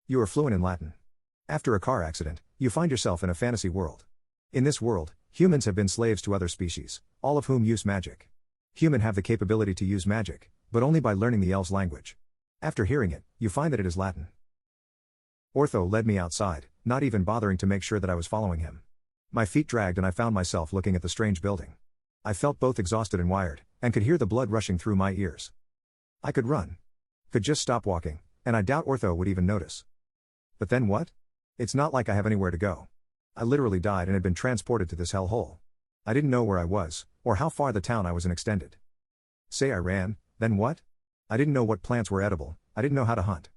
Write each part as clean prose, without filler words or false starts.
You are fluent in Latin. After a car accident, you find yourself in a fantasy world. In this world, humans have been slaves to other species, all of whom use magic. Humans have the capability to use magic, but only by learning the elves' language. After hearing it, you find that it is Latin. Ortho led me outside, not even bothering to make sure that I was following him. My feet dragged and I found myself looking at the strange building. I felt both exhausted and wired, and could hear the blood rushing through my ears. I could run. Could just stop walking, and I doubt Ortho would even notice. But then what? It's not like I have anywhere to go. I literally died and had been transported to this hellhole. I didn't know where I was, or how far the town I was in extended. Say I ran, then what? I didn't know what plants were edible, I didn't know how to hunt.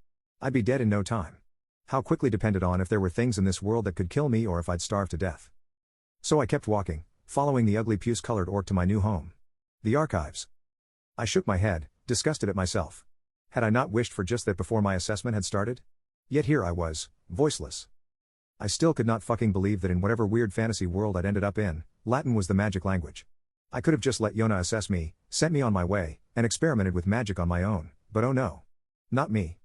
I'd be dead in no time. How quickly depended on if there were things in this world that could kill me or if I'd starve to death. So I kept walking, following the ugly puce-colored orc to my new home. The archives. I shook my head, disgusted at myself. Had I not wished for just that before my assessment had started? Yet here I was, voiceless. I still could not fucking believe that in whatever weird fantasy world I'd ended up in, Latin was the magic language. I could have just let Yona assess me, sent me on my way, and experimented with magic on my own, but oh no. Not me.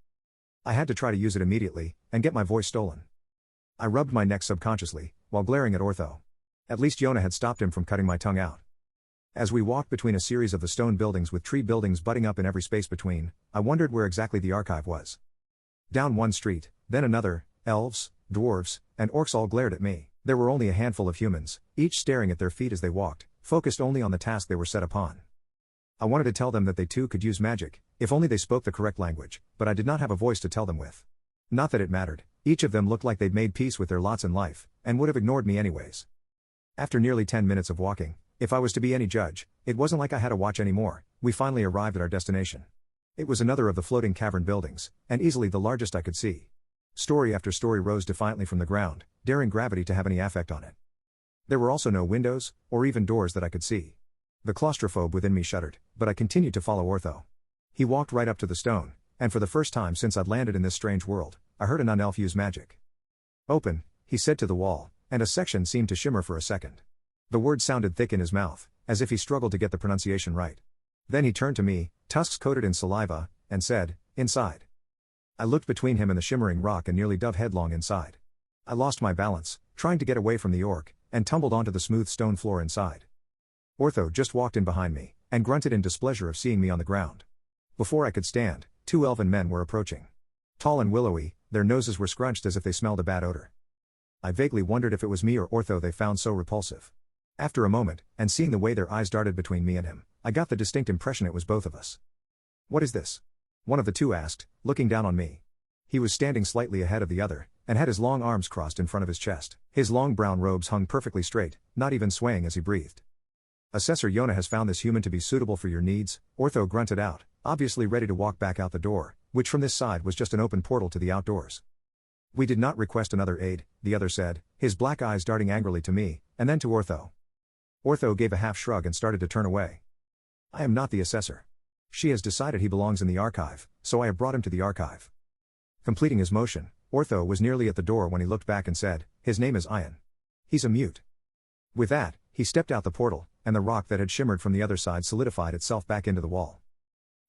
I had to try to use it immediately, and get my voice stolen. I rubbed my neck subconsciously, while glaring at Ortho. At least Yona had stopped him from cutting my tongue out. As we walked between a series of the stone buildings with tree buildings butting up in every space between, I wondered where exactly the archive was. Down one street, then another, elves, dwarves, and orcs all glared at me. There were only a handful of humans, each staring at their feet as they walked, focused only on the task they were set upon. I wanted to tell them that they too could use magic, if only they spoke the correct language, but I did not have a voice to tell them with. Not that it mattered, each of them looked like they'd made peace with their lots in life, and would have ignored me anyways. After nearly 10 minutes of walking, if I was to be any judge, it wasn't like I had to watch anymore. We finally arrived at our destination. It was another of the floating cavern buildings, and easily the largest I could see. Story after story rose defiantly from the ground, daring gravity to have any effect on it. There were also no windows, or even doors that I could see. The claustrophobe within me shuddered, but I continued to follow Ortho. He walked right up to the stone, and for the first time since I'd landed in this strange world, I heard an unelf use magic. Open, he said to the wall, and a section seemed to shimmer for a second. The word sounded thick in his mouth, as if he struggled to get the pronunciation right. Then he turned to me, tusks coated in saliva, and said, "Inside." I looked between him and the shimmering rock and nearly dove headlong inside. I lost my balance, trying to get away from the orc, and tumbled onto the smooth stone floor inside. Ortho just walked in behind me, and grunted in displeasure of seeing me on the ground. Before I could stand, 2 elven men were approaching. Tall and willowy, their noses were scrunched as if they smelled a bad odor. I vaguely wondered if it was me or Ortho they found so repulsive. After a moment, and seeing the way their eyes darted between me and him, I got the distinct impression it was both of us. "What is this?" one of the two asked, looking down on me. He was standing slightly ahead of the other, and had his long arms crossed in front of his chest. His long brown robes hung perfectly straight, not even swaying as he breathed. "Assessor Yona has found this human to be suitable for your needs," Ortho grunted out, obviously ready to walk back out the door, which from this side was just an open portal to the outdoors. "We did not request another aid," the other said, his black eyes darting angrily to me, and then to Ortho. Ortho gave a half shrug and started to turn away. "I am not the assessor. She has decided he belongs in the archive, so I have brought him to the archive." Completing his motion, Ortho was nearly at the door when he looked back and said, "His name is Ian. He's a mute." With that, he stepped out the portal, and the rock that had shimmered from the other side solidified itself back into the wall.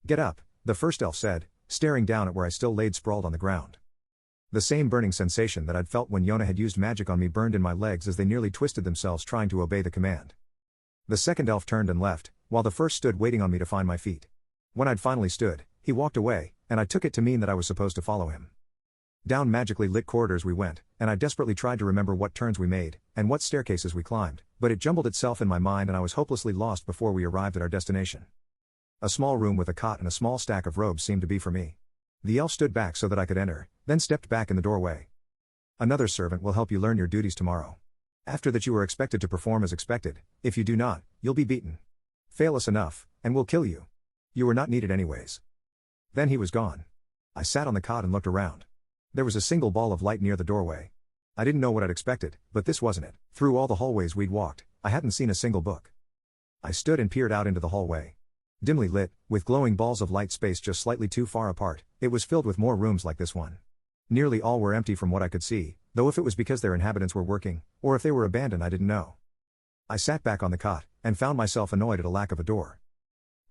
"Get up," the first elf said, staring down at where I still laid sprawled on the ground. The same burning sensation that I'd felt when Yona had used magic on me burned in my legs as they nearly twisted themselves trying to obey the command. The second elf turned and left, while the first stood waiting on me to find my feet. When I'd finally stood, he walked away, and I took it to mean that I was supposed to follow him. Down magically lit corridors we went, and I desperately tried to remember what turns we made, and what staircases we climbed, but it jumbled itself in my mind and I was hopelessly lost before we arrived at our destination. A small room with a cot and a small stack of robes seemed to be for me. The elf stood back so that I could enter, then stepped back in the doorway. "Another servant will help you learn your duties tomorrow. After that you are expected to perform as expected. If you do not, you'll be beaten. Fail us enough, and we'll kill you. You are not needed anyways." Then he was gone. I sat on the cot and looked around. There was a single ball of light near the doorway. I didn't know what I'd expected, but this wasn't it. Through all the hallways we'd walked, I hadn't seen a single book. I stood and peered out into the hallway. Dimly lit, with glowing balls of light spaced just slightly too far apart, it was filled with more rooms like this one. Nearly all were empty from what I could see, though if it was because their inhabitants were working, or if they were abandoned I didn't know. I sat back on the cot, and found myself annoyed at a lack of a door.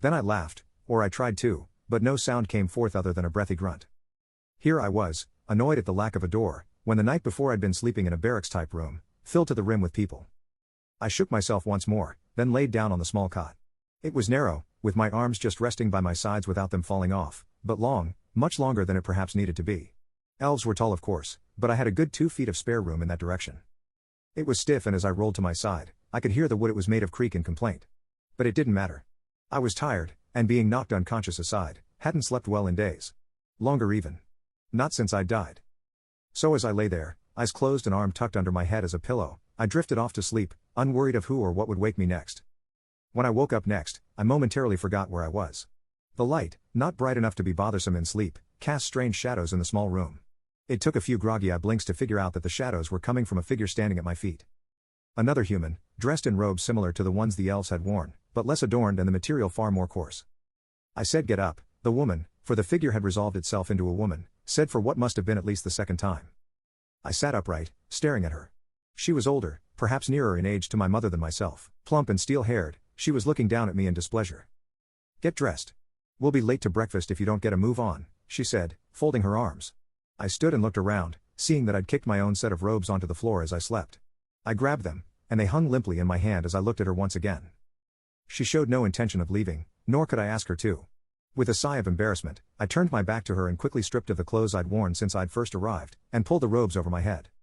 Then I laughed, or I tried to, but no sound came forth other than a breathy grunt. Here I was, annoyed at the lack of a door, when the night before I'd been sleeping in a barracks-type room, filled to the rim with people. I shook myself once more, then laid down on the small cot. It was narrow, with my arms just resting by my sides without them falling off, but long, much longer than it perhaps needed to be. Elves were tall of course, but I had a good 2 feet of spare room in that direction. It was stiff, and as I rolled to my side, I could hear the wood it was made of creak in complaint. But it didn't matter. I was tired, and being knocked unconscious aside, hadn't slept well in days. Longer even. Not since I'd died. So as I lay there, eyes closed and arm tucked under my head as a pillow, I drifted off to sleep, unworried of who or what would wake me next. When I woke up next, I momentarily forgot where I was. The light, not bright enough to be bothersome in sleep, cast strange shadows in the small room. It took a few groggy-eyed blinks to figure out that the shadows were coming from a figure standing at my feet. Another human, dressed in robes similar to the ones the elves had worn, but less adorned and the material far more coarse. I said, "Get up." The woman, for the figure had resolved itself into a woman, said for what must have been at least the second time. I sat upright, staring at her. She was older, perhaps nearer in age to my mother than myself, plump and steel-haired. She was looking down at me in displeasure. "Get dressed. We'll be late to breakfast if you don't get a move on," she said, folding her arms. I stood and looked around, seeing that I'd kicked my own set of robes onto the floor as I slept. I grabbed them, and they hung limply in my hand as I looked at her once again. She showed no intention of leaving, nor could I ask her to. With a sigh of embarrassment, I turned my back to her and quickly stripped of the clothes I'd worn since I'd first arrived, and pulled the robes over my head.